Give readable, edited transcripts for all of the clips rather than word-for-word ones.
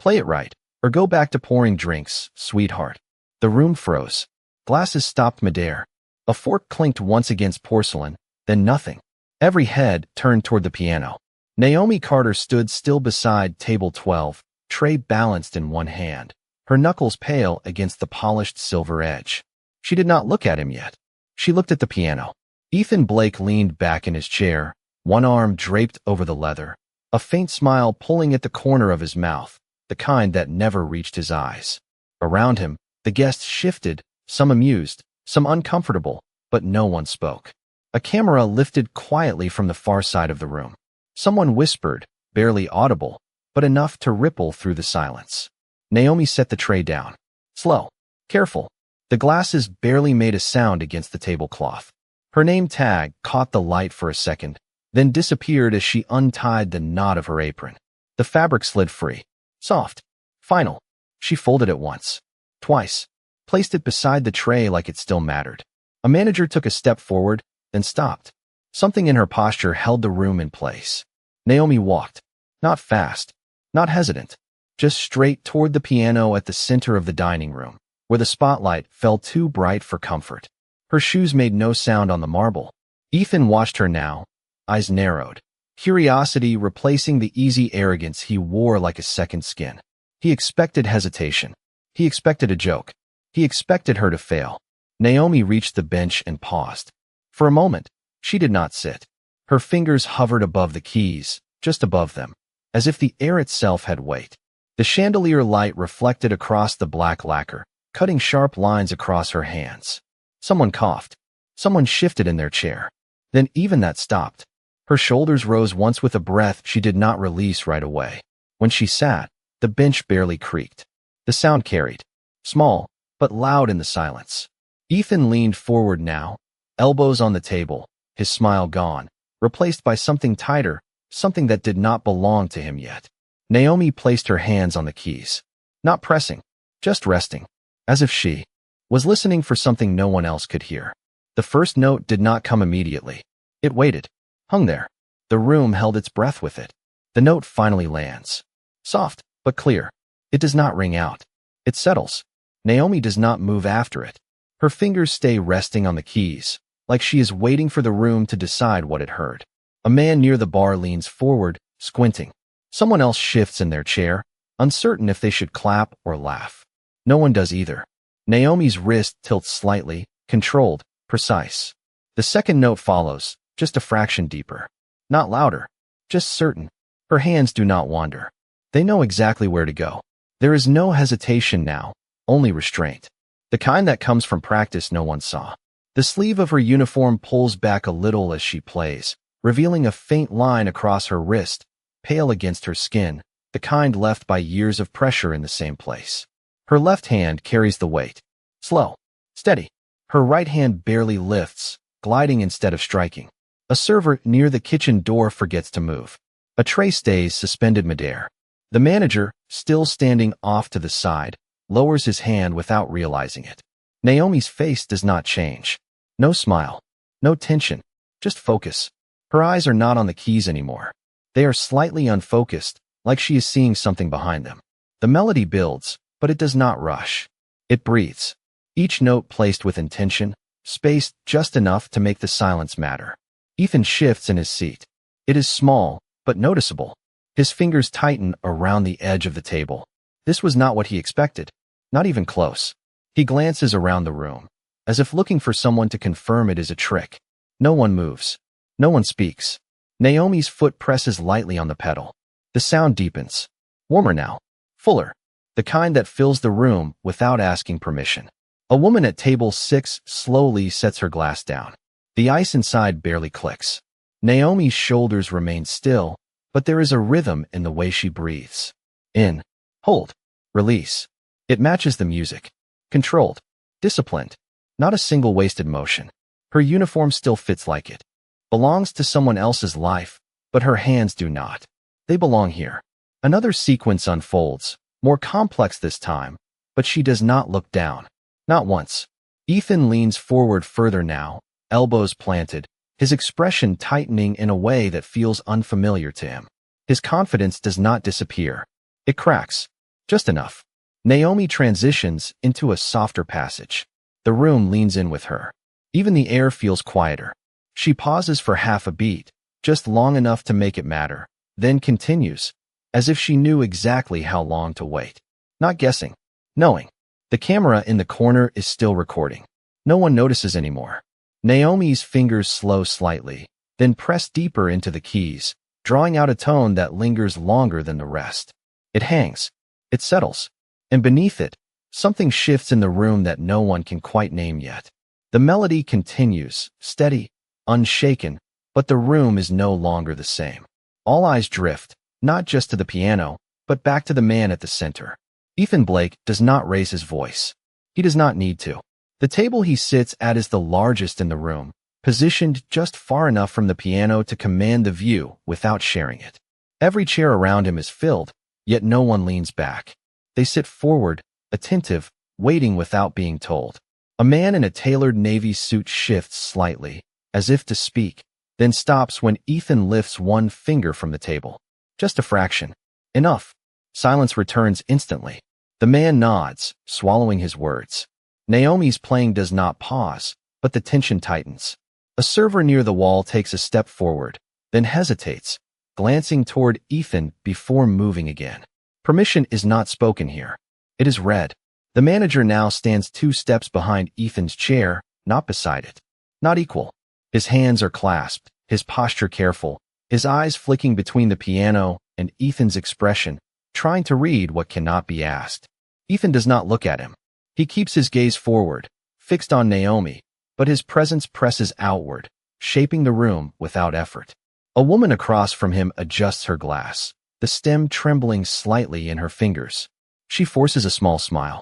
Play it right, or go back to pouring drinks, sweetheart. The room froze. Glasses stopped midair. A fork clinked once against porcelain, then nothing. Every head turned toward the piano. Naomi Carter stood still beside table 12, tray balanced in one hand, her knuckles pale against the polished silver edge. She did not look at him yet. She looked at the piano. Ethan Blake leaned back in his chair, one arm draped over the leather, a faint smile pulling at the corner of his mouth, the kind that never reached his eyes. Around him, the guests shifted, some amused, some uncomfortable, but no one spoke. A camera lifted quietly from the far side of the room. Someone whispered, barely audible, but enough to ripple through the silence. Naomi set the tray down. Slow. Careful. The glasses barely made a sound against the tablecloth. Her name tag caught the light for a second, then disappeared as she untied the knot of her apron. The fabric slid free. Soft. Final. She folded it once. Twice. Placed it beside the tray like it still mattered. A manager took a step forward, then stopped. Something in her posture held the room in place. Naomi walked. Not fast. Not hesitant. Just straight toward the piano at the center of the dining room, where the spotlight fell too bright for comfort. Her shoes made no sound on the marble. Ethan watched her now, eyes narrowed, curiosity replacing the easy arrogance he wore like a second skin. He expected hesitation. He expected a joke. He expected her to fail. Naomi reached the bench and paused. For a moment, she did not sit. Her fingers hovered above the keys, just above them, as if the air itself had weight. The chandelier light reflected across the black lacquer, cutting sharp lines across her hands. Someone coughed. Someone shifted in their chair. Then even that stopped. Her shoulders rose once with a breath she did not release right away. When she sat, the bench barely creaked. The sound carried. Small, but loud in the silence. Ethan leaned forward now, elbows on the table, his smile gone, replaced by something tighter, something that did not belong to him yet. Naomi placed her hands on the keys. Not pressing, just resting, as if she was listening for something no one else could hear. The first note did not come immediately. It waited, hung there. The room held its breath with it. The note finally lands. Soft, but clear. It does not ring out. It settles. Naomi does not move after it. Her fingers stay resting on the keys, like she is waiting for the room to decide what it heard. A man near the bar leans forward, squinting. Someone else shifts in their chair, uncertain if they should clap or laugh. No one does either. Naomi's wrist tilts slightly, controlled, precise. The second note follows, just a fraction deeper. Not louder, just certain. Her hands do not wander. They know exactly where to go. There is no hesitation now, only restraint. The kind that comes from practice no one saw. The sleeve of her uniform pulls back a little as she plays, revealing a faint line across her wrist, pale against her skin, the kind left by years of pressure in the same place. Her left hand carries the weight. Slow. Steady. Her right hand barely lifts, gliding instead of striking. A server near the kitchen door forgets to move. A tray stays suspended midair. The manager, still standing off to the side, lowers his hand without realizing it. Naomi's face does not change. No smile. No tension. Just focus. Her eyes are not on the keys anymore. They are slightly unfocused, like she is seeing something behind them. The melody builds, but it does not rush. It breathes. Each note placed with intention, spaced just enough to make the silence matter. Ethan shifts in his seat. It is small, but noticeable. His fingers tighten around the edge of the table. This was not what he expected. Not even close. He glances around the room, as if looking for someone to confirm it is a trick. No one moves. No one speaks. Naomi's foot presses lightly on the pedal. The sound deepens. Warmer now. Fuller. The kind that fills the room without asking permission. A woman at table 6 slowly sets her glass down. The ice inside barely clicks. Naomi's shoulders remain still, but there is a rhythm in the way she breathes. In. Hold. Release. It matches the music. Controlled. Disciplined. Not a single wasted motion. Her uniform still fits like it. Belongs to someone else's life, but her hands do not. They belong here. Another sequence unfolds, more complex this time, but she does not look down. Not once. Ethan leans forward further now, elbows planted, his expression tightening in a way that feels unfamiliar to him. His confidence does not disappear. It cracks. Just enough. Naomi transitions into a softer passage. The room leans in with her. Even the air feels quieter. She pauses for half a beat, just long enough to make it matter, then continues, as if she knew exactly how long to wait. Not guessing, knowing. The camera in the corner is still recording. No one notices anymore. Naomi's fingers slow slightly, then press deeper into the keys, drawing out a tone that lingers longer than the rest. It hangs. It settles. And beneath it, something shifts in the room that no one can quite name yet. The melody continues, steady, unshaken, but the room is no longer the same. All eyes drift, not just to the piano, but back to the man at the center. Ethan Blake does not raise his voice. He does not need to. The table he sits at is the largest in the room, positioned just far enough from the piano to command the view without sharing it. Every chair around him is filled, yet no one leans back. They sit forward, attentive, waiting without being told. A man in a tailored navy suit shifts slightly, as if to speak, then stops when Ethan lifts one finger from the table. Just a fraction. Enough. Silence returns instantly. The man nods, swallowing his words. Naomi's playing does not pause, but the tension tightens. A server near the wall takes a step forward, then hesitates, glancing toward Ethan before moving again. Permission is not spoken here. It is read. The manager now stands 2 steps behind Ethan's chair, not beside it. Not equal. His hands are clasped, his posture careful, his eyes flicking between the piano and Ethan's expression, trying to read what cannot be asked. Ethan does not look at him. He keeps his gaze forward, fixed on Naomi, but his presence presses outward, shaping the room without effort. A woman across from him adjusts her glass, the stem trembling slightly in her fingers. She forces a small smile,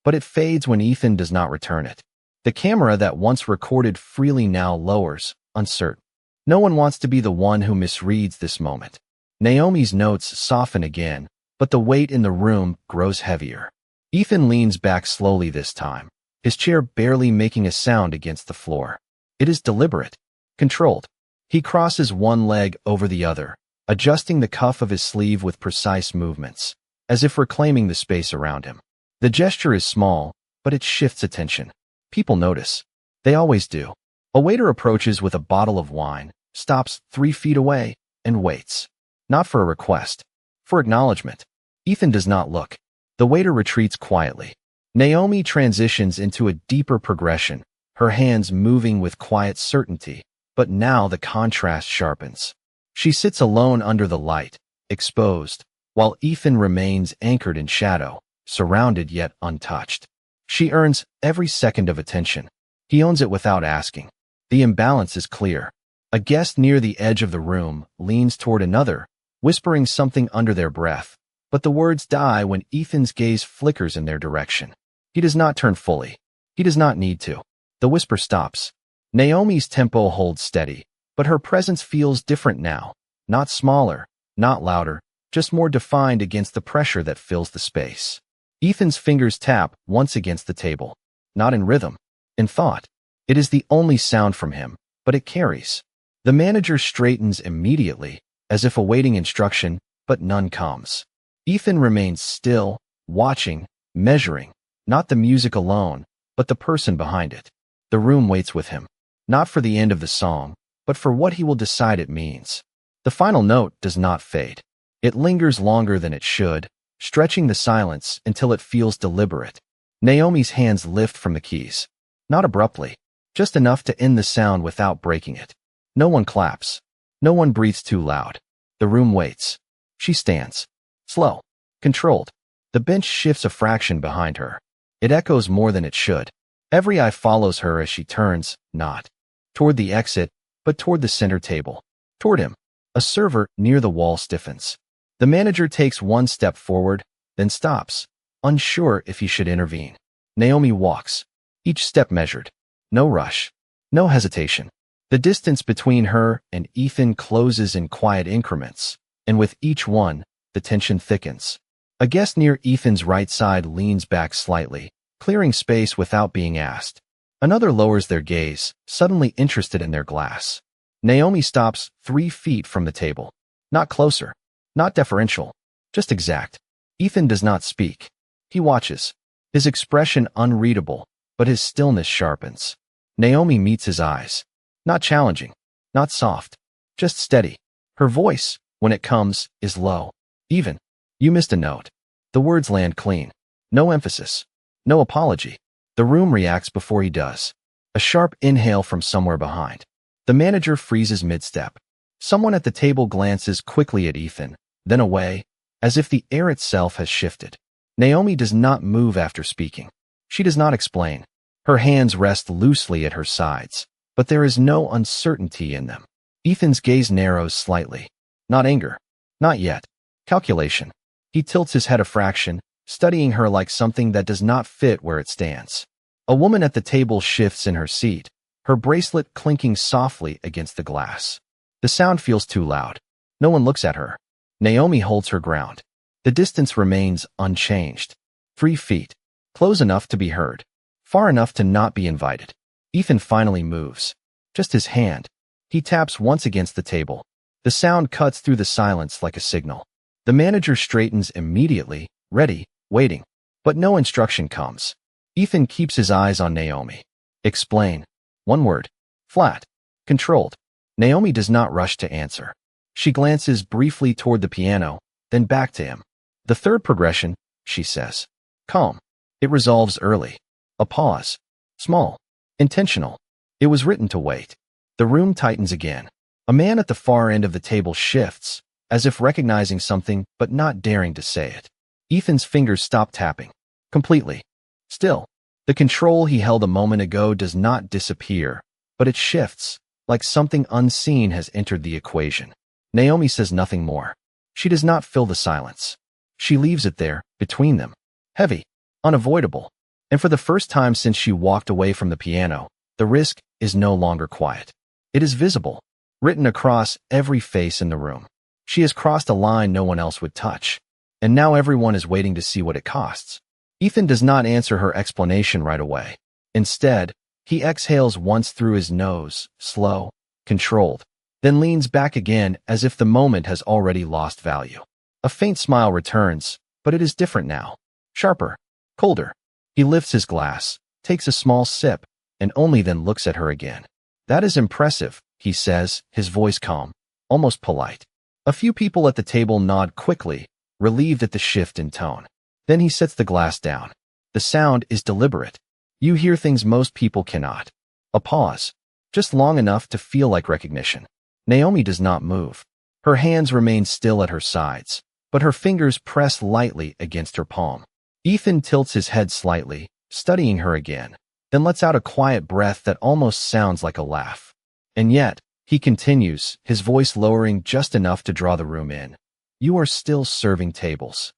but it fades when Ethan does not return it. The camera that once recorded freely now lowers, uncertain. No one wants to be the one who misreads this moment. Naomi's notes soften again, but the weight in the room grows heavier. Ethan leans back slowly this time, his chair barely making a sound against the floor. It is deliberate, controlled. He crosses one leg over the other, adjusting the cuff of his sleeve with precise movements, as if reclaiming the space around him. The gesture is small, but it shifts attention. People notice. They always do. A waiter approaches with a bottle of wine, stops 3 feet away, and waits. Not for a request, for acknowledgement. Ethan does not look. The waiter retreats quietly. Naomi transitions into a deeper progression, her hands moving with quiet certainty, but now the contrast sharpens. She sits alone under the light, exposed, while Ethan remains anchored in shadow, surrounded yet untouched. She earns every second of attention. He owns it without asking. The imbalance is clear. A guest near the edge of the room leans toward another, whispering something under their breath, but the words die when Ethan's gaze flickers in their direction. He does not turn fully. He does not need to. The whisper stops. Naomi's tempo holds steady, but her presence feels different now. Not smaller, not louder, just more defined against the pressure that fills the space. Ethan's fingers tap once against the table. Not in rhythm, in thought. It is the only sound from him, but it carries. The manager straightens immediately, as if awaiting instruction, but none comes. Ethan remains still, watching, measuring, not the music alone, but the person behind it. The room waits with him, not for the end of the song, but for what he will decide it means. The final note does not fade. It lingers longer than it should, stretching the silence until it feels deliberate. Naomi's hands lift from the keys. Not abruptly, just enough to end the sound without breaking it. No one claps. No one breathes too loud. The room waits. She stands. Slow. Controlled. The bench shifts a fraction behind her. It echoes more than it should. Every eye follows her as she turns, not toward the exit, but toward the center table. Toward him. A server near the wall stiffens. The manager takes one step forward, then stops, unsure if he should intervene. Naomi walks, each step measured. No rush. No hesitation. The distance between her and Ethan closes in quiet increments, and with each one, the tension thickens. A guest near Ethan's right side leans back slightly, clearing space without being asked. Another lowers their gaze, suddenly interested in their glass. Naomi stops 3 feet from the table. Not closer. Not deferential. Just exact. Ethan does not speak. He watches, his expression unreadable, but his stillness sharpens. Naomi meets his eyes. Not challenging, not soft, just steady. Her voice, when it comes, is low. Even. You missed a note. The words land clean. No emphasis. No apology. The room reacts before he does. A sharp inhale from somewhere behind. The manager freezes mid-step. Someone at the table glances quickly at Ethan, then away, as if the air itself has shifted. Naomi does not move after speaking. She does not explain. Her hands rest loosely at her sides, but there is no uncertainty in them. Ethan's gaze narrows slightly. Not anger. Not yet. Calculation. He tilts his head a fraction, studying her like something that does not fit where it stands. A woman at the table shifts in her seat, her bracelet clinking softly against the glass. The sound feels too loud. No one looks at her. Naomi holds her ground. The distance remains unchanged. 3 feet. Close enough to be heard. Far enough to not be invited. Ethan finally moves. Just his hand. He taps once against the table. The sound cuts through the silence like a signal. The manager straightens immediately, ready, waiting. But no instruction comes. Ethan keeps his eyes on Naomi. Explain. One word. Flat. Controlled. Naomi does not rush to answer. She glances briefly toward the piano, then back to him. The third progression, she says. Calm. It resolves early. A pause. Small. Intentional. It was written to wait. The room tightens again. A man at the far end of the table shifts, as if recognizing something but not daring to say it. Ethan's fingers stop tapping. Completely. Still, the control he held a moment ago does not disappear, but it shifts, like something unseen has entered the equation. Naomi says nothing more. She does not fill the silence. She leaves it there, between them. Heavy. Unavoidable. And for the first time since she walked away from the piano, the risk is no longer quiet. It is visible, written across every face in the room. She has crossed a line no one else would touch, and now everyone is waiting to see what it costs. Ethan does not answer her explanation right away. Instead, he exhales once through his nose, slow, controlled, then leans back again as if the moment has already lost value. A faint smile returns, but it is different now. Sharper, colder. He lifts his glass, takes a small sip, and only then looks at her again. That is impressive, he says, his voice calm, almost polite. A few people at the table nod quickly, relieved at the shift in tone. Then he sets the glass down. The sound is deliberate. You hear things most people cannot. A pause, just long enough to feel like recognition. Naomi does not move. Her hands remain still at her sides, but her fingers press lightly against her palm. Ethan tilts his head slightly, studying her again, then lets out a quiet breath that almost sounds like a laugh. And yet, he continues, his voice lowering just enough to draw the room in. You are still serving tables.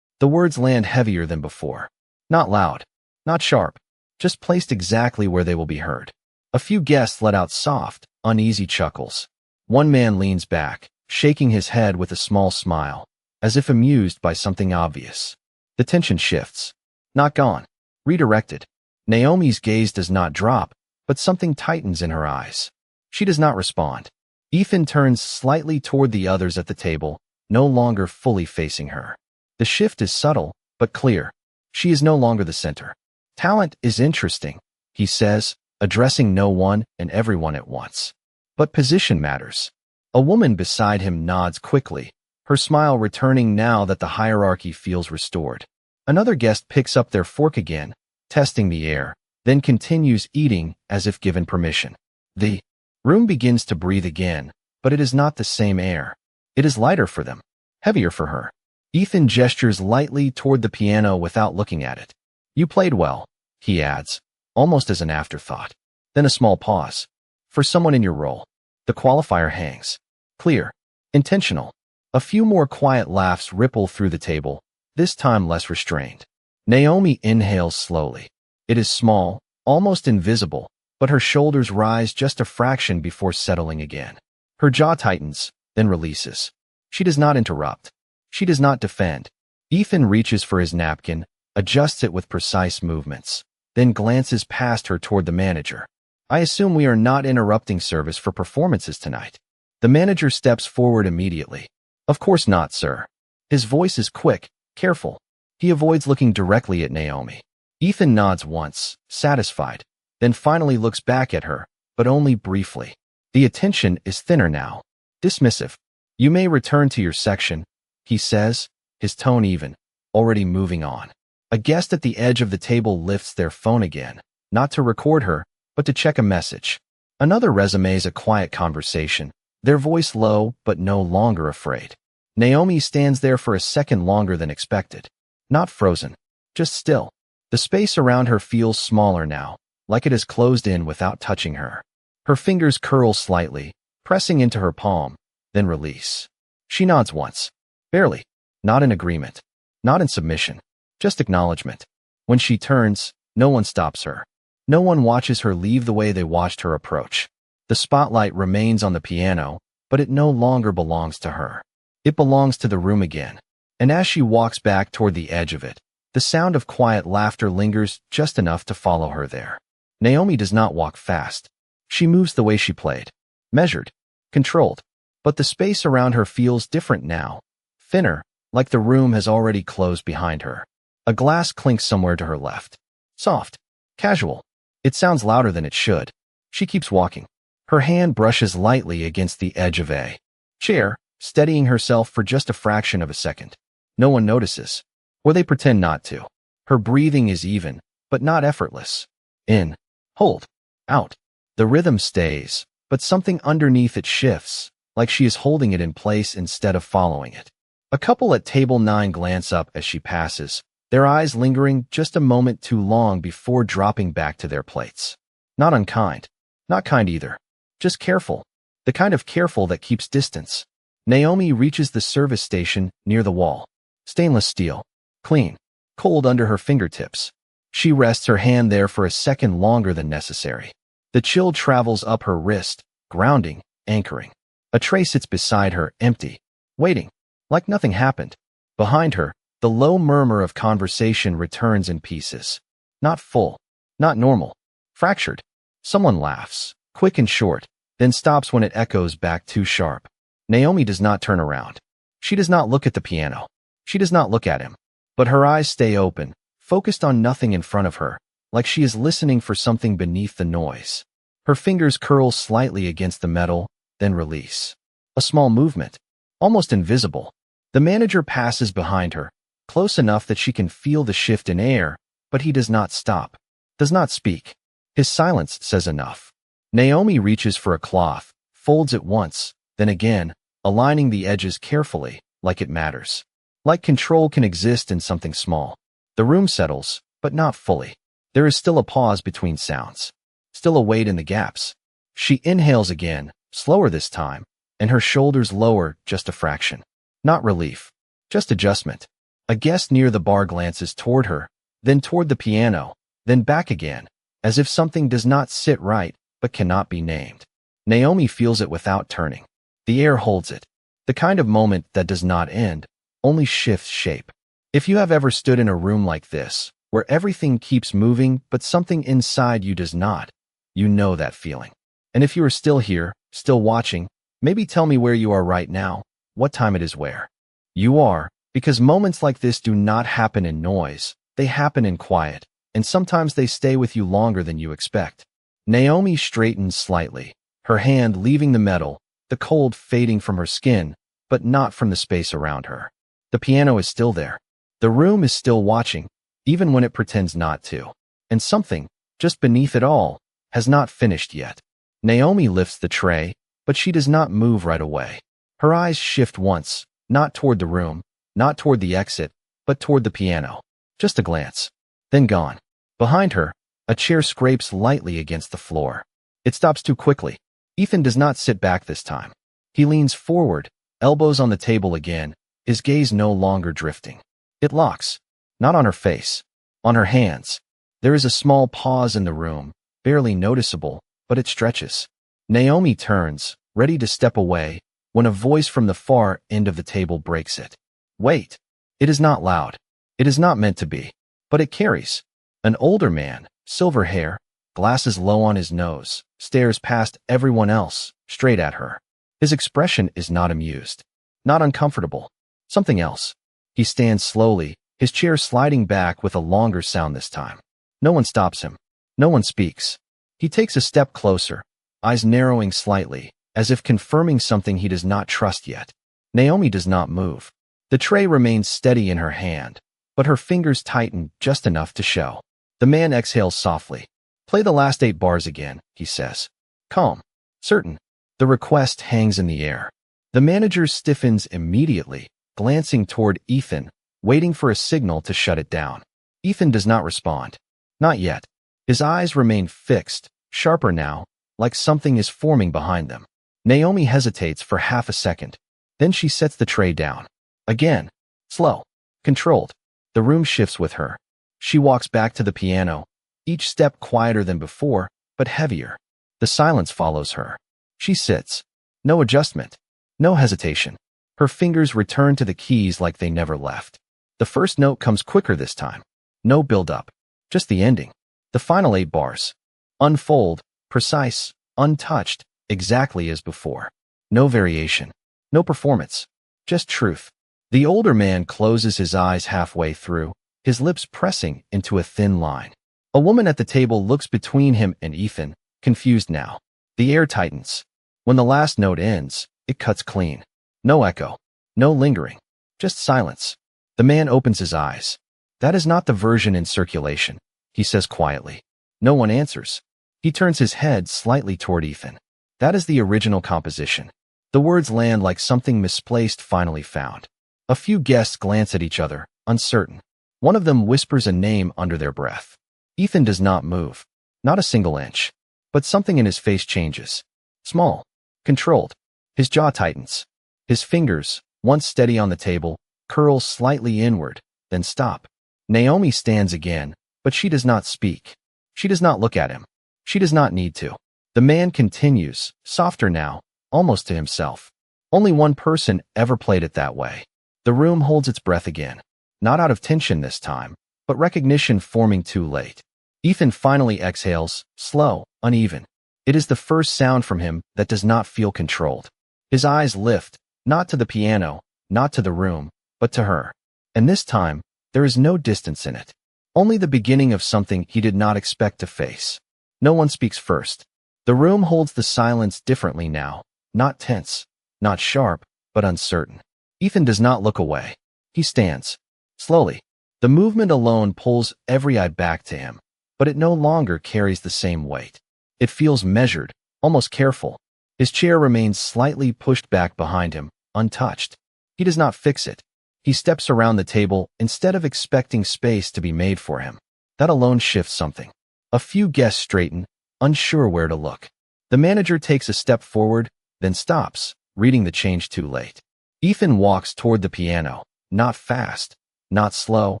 The words land heavier than before. Not loud, not sharp, just placed exactly where they will be heard. A few guests let out soft, uneasy chuckles. One man leans back, shaking his head with a small smile, as if amused by something obvious. The tension shifts. Not gone. Redirected. Naomi's gaze does not drop, but something tightens in her eyes. She does not respond. Ethan turns slightly toward the others at the table, no longer fully facing her. The shift is subtle, but clear. She is no longer the center. Talent is interesting, he says, addressing no one and everyone at once. But position matters. A woman beside him nods quickly, her smile returning now that the hierarchy feels restored. Another guest picks up their fork again, testing the air, then continues eating as if given permission. The room begins to breathe again, but it is not the same air. It is lighter for them, heavier for her. Ethan gestures lightly toward the piano without looking at it. You played well, he adds, almost as an afterthought. Then a small pause. For someone in your role. The qualifier hangs. Clear. Intentional. A few more quiet laughs ripple through the table, this time less restrained. Naomi inhales slowly. It is small, almost invisible, but her shoulders rise just a fraction before settling again. Her jaw tightens, then releases. She does not interrupt. She does not defend. Ethan reaches for his napkin, adjusts it with precise movements, then glances past her toward the manager. I assume we are not interrupting service for performances tonight. The manager steps forward immediately. Of course not, sir. His voice is quick, Careful. He avoids looking directly at Naomi. Ethan nods once, satisfied, then finally looks back at her, but only briefly. The attention is thinner now. Dismissive. You may return to your section, he says, his tone even, already moving on. A guest at the edge of the table lifts their phone again, not to record her, but to check a message. Another resumes a quiet conversation, their voice low but no longer afraid. Naomi stands there for a second longer than expected. Not frozen, just still. The space around her feels smaller now, like it has closed in without touching her. Her fingers curl slightly, pressing into her palm, then release. She nods once. Barely. Not in agreement. Not in submission. Just acknowledgement. When she turns, no one stops her. No one watches her leave the way they watched her approach. The spotlight remains on the piano, but it no longer belongs to her. It belongs to the room again. And as she walks back toward the edge of it, the sound of quiet laughter lingers just enough to follow her there. Naomi does not walk fast. She moves the way she played. Measured. Controlled. But the space around her feels different now. Thinner, like the room has already closed behind her. A glass clinks somewhere to her left. Soft. Casual. It sounds louder than it should. She keeps walking. Her hand brushes lightly against the edge of a chair, steadying herself for just a fraction of a second. No one notices. Or they pretend not to. Her breathing is even, but not effortless. In. Hold. Out. The rhythm stays, but something underneath it shifts, like she is holding it in place instead of following it. A couple at table 9 glance up as she passes, their eyes lingering just a moment too long before dropping back to their plates. Not unkind. Not kind either. Just careful. The kind of careful that keeps distance. Naomi reaches the service station near the wall. Stainless steel. Clean. Cold under her fingertips. She rests her hand there for a second longer than necessary. The chill travels up her wrist, grounding, anchoring. A tray sits beside her, empty. Waiting. Like nothing happened. Behind her, the low murmur of conversation returns in pieces. Not full. Not normal. Fractured. Someone laughs, quick and short, then stops when it echoes back too sharp. Naomi does not turn around. She does not look at the piano. She does not look at him. But her eyes stay open, focused on nothing in front of her, like she is listening for something beneath the noise. Her fingers curl slightly against the metal, then release. A small movement. Almost invisible. The manager passes behind her, close enough that she can feel the shift in air, but he does not stop. Does not speak. His silence says enough. Naomi reaches for a cloth, folds it once, then again, aligning the edges carefully, like it matters. Like control can exist in something small. The room settles, but not fully. There is still a pause between sounds. Still a weight in the gaps. She inhales again, slower this time, and her shoulders lower just a fraction. Not relief. Just adjustment. A guest near the bar glances toward her, then toward the piano, then back again, as if something does not sit right, but cannot be named. Naomi feels it without turning. The air holds it. The kind of moment that does not end, only shifts shape. If you have ever stood in a room like this, where everything keeps moving but something inside you does not, you know that feeling. And if you are still here, still watching, maybe tell me where you are right now, what time it is where you are, because moments like this do not happen in noise, they happen in quiet, and sometimes they stay with you longer than you expect. Naomi straightens slightly, her hand leaving the metal, the cold fading from her skin, but not from the space around her. The piano is still there. The room is still watching, even when it pretends not to. And something, just beneath it all, has not finished yet. Naomi lifts the tray, but she does not move right away. Her eyes shift once, not toward the room, not toward the exit, but toward the piano. Just a glance. Then gone. Behind her, a chair scrapes lightly against the floor. It stops too quickly. Ethan does not sit back this time. He leans forward, elbows on the table again, his gaze no longer drifting. It locks. Not on her face. On her hands. There is a small pause in the room, barely noticeable, but it stretches. Naomi turns, ready to step away, when a voice from the far end of the table breaks it. Wait. It is not loud. It is not meant to be. But it carries. An older man, silver hair, glasses low on his nose, stares past everyone else, straight at her. His expression is not amused. Not uncomfortable. Something else. He stands slowly, his chair sliding back with a longer sound this time. No one stops him. No one speaks. He takes a step closer, eyes narrowing slightly, as if confirming something he does not trust yet. Naomi does not move. The tray remains steady in her hand, but her fingers tighten just enough to show. The man exhales softly. "Play the last 8 bars again," he says. Calm. Certain. The request hangs in the air. The manager stiffens immediately, glancing toward Ethan, waiting for a signal to shut it down. Ethan does not respond. Not yet. His eyes remain fixed, sharper now, like something is forming behind them. Naomi hesitates for half a second. Then she sets the tray down. Again. Slow. Controlled. The room shifts with her. She walks back to the piano, each step quieter than before, but heavier. The silence follows her. She sits. No adjustment. No hesitation. Her fingers return to the keys like they never left. The first note comes quicker this time. No build-up. Just the ending. The final 8 bars. Unfold, precise, untouched, exactly as before. No variation. No performance. Just truth. The older man closes his eyes halfway through, his lips pressing into a thin line. A woman at the table looks between him and Ethan, confused now. The air tightens. When the last note ends, it cuts clean. No echo. No lingering. Just silence. The man opens his eyes. "That is not the version in circulation," he says quietly. No one answers. He turns his head slightly toward Ethan. "That is the original composition." The words land like something misplaced finally found. A few guests glance at each other, uncertain. One of them whispers a name under their breath. Ethan does not move. Not a single inch. But something in his face changes. Small. Controlled. His jaw tightens. His fingers, once steady on the table, curl slightly inward, then stop. Naomi stands again, but she does not speak. She does not look at him. She does not need to. The man continues, softer now, almost to himself. Only one person ever played it that way. The room holds its breath again. Not out of tension this time, but recognition forming too late. Ethan finally exhales, slow, uneven. It is the first sound from him that does not feel controlled. His eyes lift, not to the piano, not to the room, but to her. And this time, there is no distance in it. Only the beginning of something he did not expect to face. No one speaks first. The room holds the silence differently now, not tense, not sharp, but uncertain. Ethan does not look away. He stands. Slowly. The movement alone pulls every eye back to him, but it no longer carries the same weight. It feels measured, almost careful. His chair remains slightly pushed back behind him, untouched. He does not fix it. He steps around the table instead of expecting space to be made for him. That alone shifts something. A few guests straighten, unsure where to look. The manager takes a step forward, then stops, reading the change too late. Ethan walks toward the piano, not fast, not slow,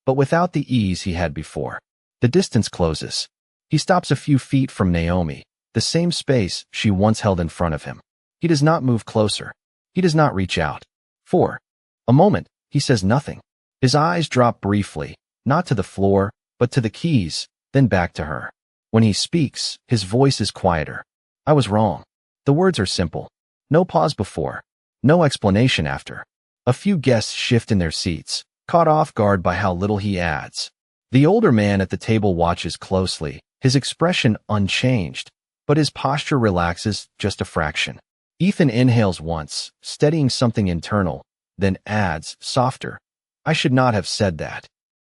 but without the ease he had before. The distance closes. He stops a few feet from Naomi, the same space she once held in front of him. He does not move closer. He does not reach out. For a moment, he says nothing. His eyes drop briefly, not to the floor, but to the keys, then back to her. When he speaks, his voice is quieter. "I was wrong." The words are simple. No pause before. No explanation after. A few guests shift in their seats, caught off guard by how little he adds. The older man at the table watches closely, his expression unchanged, but his posture relaxes just a fraction. Ethan inhales once, steadying something internal, then adds, softer, "I should not have said that."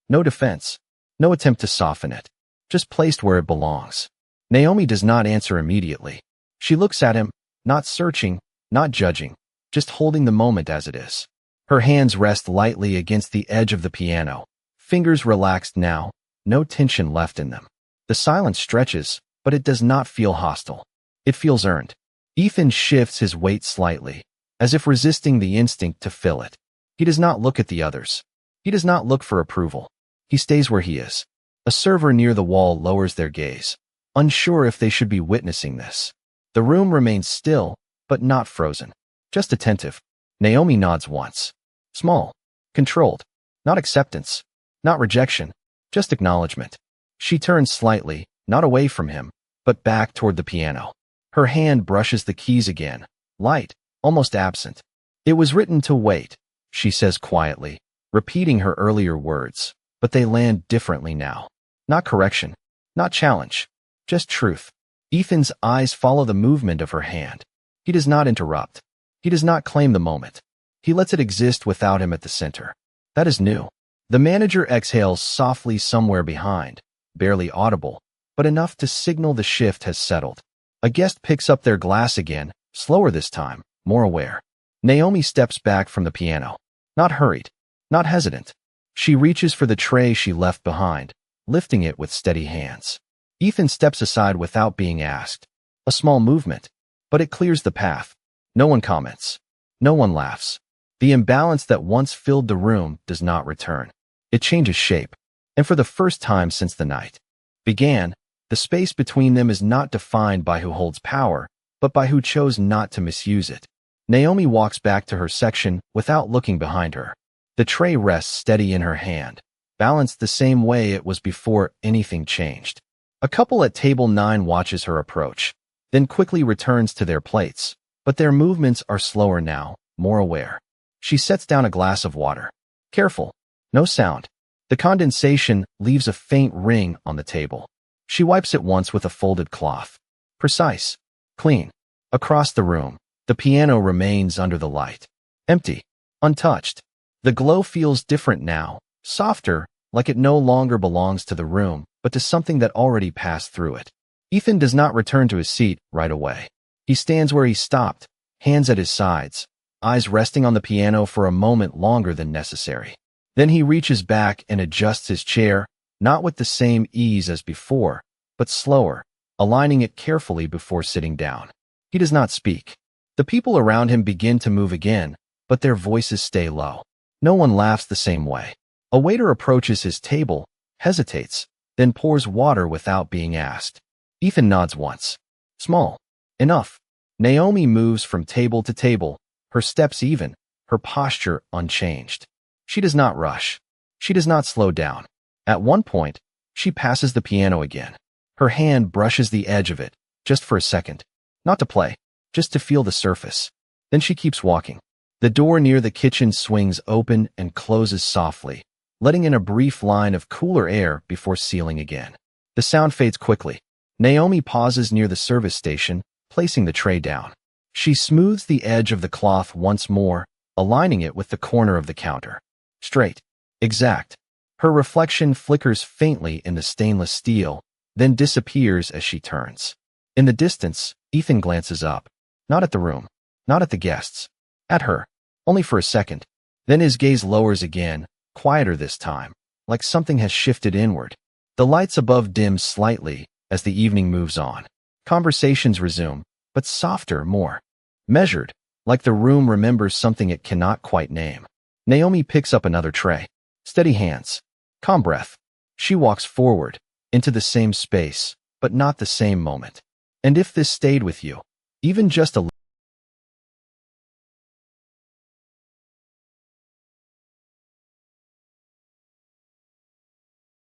No defense. No attempt to soften it. Just placed where it belongs. Naomi does not answer immediately. She looks at him, not searching, not judging, just holding the moment as it is. Her hands rest lightly against the edge of the piano, fingers relaxed now, no tension left in them. The silence stretches, but it does not feel hostile. It feels earned. Ethan shifts his weight slightly, as if resisting the instinct to fill it. He does not look at the others. He does not look for approval. He stays where he is. A server near the wall lowers their gaze, unsure if they should be witnessing this. The room remains still, but not frozen. Just attentive. Naomi nods once. Small. Controlled. Not acceptance. Not rejection. Just acknowledgement. She turns slightly, not away from him, but back toward the piano. Her hand brushes the keys again, light, almost absent. "It was written to wait," she says quietly, repeating her earlier words, but they land differently now. Not correction, not challenge, just truth. Ethan's eyes follow the movement of her hand. He does not interrupt. He does not claim the moment. He lets it exist without him at the center. That is new. The manager exhales softly somewhere behind, barely audible, but enough to signal the shift has settled. A guest picks up their glass again, slower this time, more aware. Naomi steps back from the piano. Not hurried, not hesitant. She reaches for the tray she left behind, lifting it with steady hands. Ethan steps aside without being asked. A small movement, but it clears the path. No one comments. No one laughs. The imbalance that once filled the room does not return. It changes shape, and for the first time since the night began, the space between them is not defined by who holds power, but by who chose not to misuse it. Naomi walks back to her section without looking behind her. The tray rests steady in her hand, balanced the same way it was before anything changed. A couple at table 9 watches her approach, then quickly returns to their plates, but their movements are slower now, more aware. She sets down a glass of water. Careful. No sound. The condensation leaves a faint ring on the table. She wipes it once with a folded cloth. Precise. Clean. Across the room, the piano remains under the light. Empty. Untouched. The glow feels different now, softer, like it no longer belongs to the room, but to something that already passed through it. Ethan does not return to his seat right away. He stands where he stopped, hands at his sides, eyes resting on the piano for a moment longer than necessary. Then he reaches back and adjusts his chair, not with the same ease as before, but slower, aligning it carefully before sitting down. He does not speak. The people around him begin to move again, but their voices stay low. No one laughs the same way. A waiter approaches his table, hesitates, then pours water without being asked. Ethan nods once. Small. Enough. Naomi moves from table to table, her steps even, her posture unchanged. She does not rush. She does not slow down. At one point, she passes the piano again. Her hand brushes the edge of it, just for a second. Not to play, just to feel the surface. Then she keeps walking. The door near the kitchen swings open and closes softly, letting in a brief line of cooler air before sealing again. The sound fades quickly. Naomi pauses near the service station, placing the tray down. She smooths the edge of the cloth once more, aligning it with the corner of the counter. Straight. Exact. Her reflection flickers faintly in the stainless steel, then disappears as she turns. In the distance, Ethan glances up. Not at the room. Not at the guests. At her. Only for a second. Then his gaze lowers again, quieter this time, like something has shifted inward. The lights above dim slightly as the evening moves on. Conversations resume, but softer, more measured, like the room remembers something it cannot quite name. Naomi picks up another tray. Steady hands. Calm breath. She walks forward, into the same space, but not the same moment. And if this stayed with you, even just a